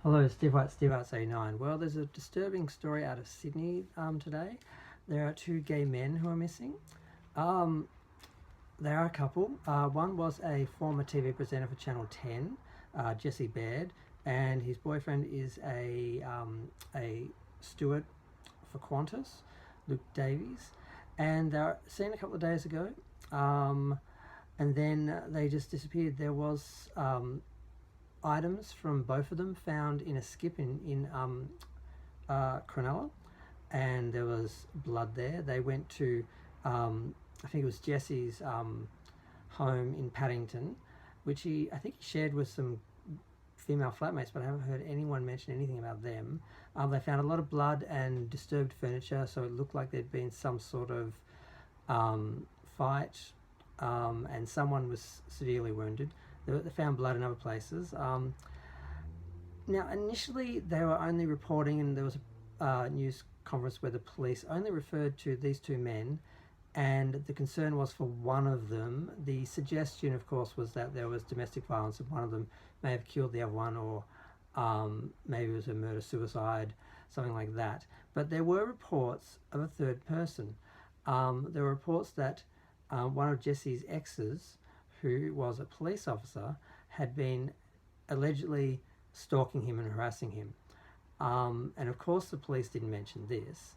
Hello, Steve White, Steve Arts 89. Well, there's a disturbing story out of Sydney today. There are two gay men who are missing. Um, they are a couple. One was a former TV presenter for Channel 10, Jesse Baird, and his boyfriend is a steward for Qantas, Luke Davies. And they were seen a couple of days ago, and then they just disappeared. There was items from both of them found in a skip in Cronulla, and there was blood there. They went to I think it was Jesse's home in Paddington, which I think he shared with some female flatmates, but I haven't heard anyone mention anything about them. They found a lot of blood and disturbed furniture, so it looked like there'd been some sort of fight, and someone was severely wounded. They found blood in other places. Now, initially, they were only reporting, and there was a news conference where the police only referred to these two men, and the concern was for one of them. The suggestion, of course, was that there was domestic violence, and one of them may have killed the other one, or maybe it was a murder-suicide, something like that. But there were reports of a third person. There were reports that one of Jesse's exes, who was a police officer, had been allegedly stalking him and harassing him. And of course the police didn't mention this,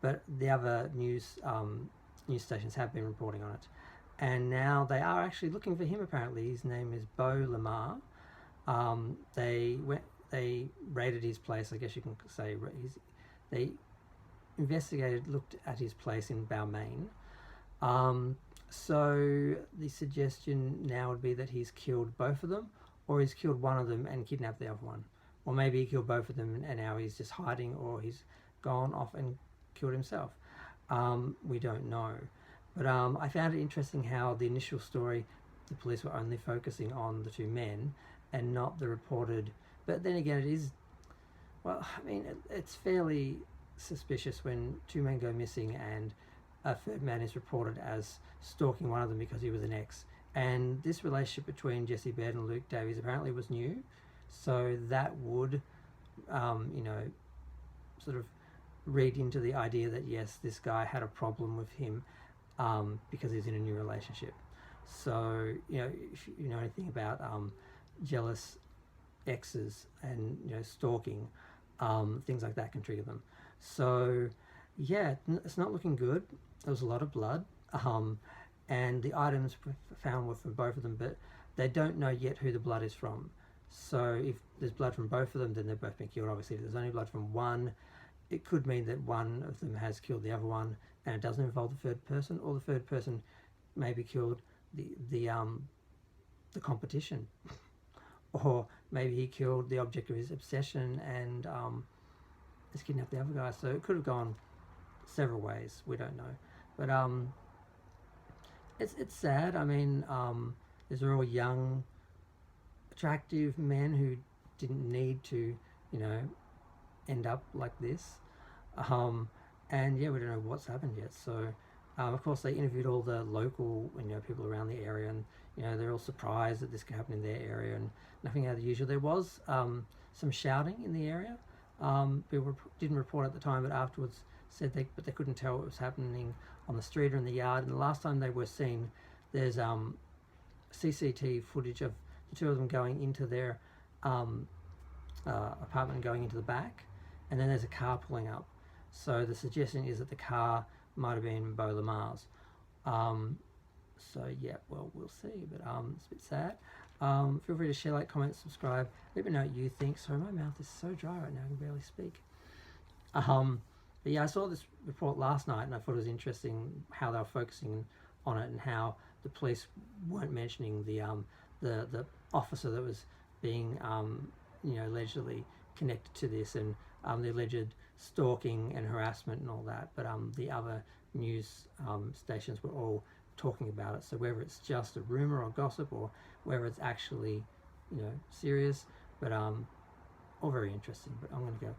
but the other news stations have been reporting on it. And now they are actually looking for him, apparently. His name is Beau Lamar. They raided his place, I guess you can say. They looked at his place in Balmain. So the suggestion now would be that he's killed both of them, or he's killed one of them and kidnapped the other one. Or maybe he killed both of them and now he's just hiding, or he's gone off and killed himself. We don't know. But I found it interesting how the initial story, the police were only focusing on the two men and not the reported. But then again, it is, well, I mean, it's fairly suspicious when two men go missing and a third man is reported as stalking one of them because he was an ex. And this relationship between Jesse Baird and Luke Davies apparently was new, so that would, sort of read into the idea that yes, this guy had a problem with him because he's in a new relationship. So if you know anything about jealous exes and stalking, things like that can trigger them. So yeah, it's not looking good. There was a lot of blood, and the items found were from both of them, but they don't know yet who the blood is from. So if there's blood from both of them, then they've both been killed. Obviously, if there's only blood from one, it could mean that one of them has killed the other one, and it doesn't involve the third person, or the third person maybe killed the competition, or maybe he killed the object of his obsession and has kidnapped the other guy. So it could have gone several ways. We don't know, but it's sad. I mean, these are all young, attractive men who didn't need to, end up like this. And yeah, we don't know what's happened yet. So, of course, they interviewed all the local, people around the area, and they're all surprised that this could happen in their area, and nothing out of the usual. There was some shouting in the area. People didn't report at the time, but afterwards said they couldn't tell what was happening on the street or in the yard. And the last time they were seen, there's CCTV footage of the two of them going into their apartment and going into the back, and then there's a car pulling up. So the suggestion is that the car might have been Beau Lamar's. So yeah, well, we'll see, but it's a bit sad. Feel free to share, like, comment, subscribe. Let me know what you think. Sorry, my mouth is so dry right now, I can barely speak. But yeah, I saw this report last night, and I thought it was interesting how they were focusing on it, and how the police weren't mentioning the officer that was being allegedly connected to this, and the alleged stalking and harassment and all that. But the other news stations were all talking about it. So whether it's just a rumor or gossip, or whether it's actually serious, but all very interesting. But I'm gonna go.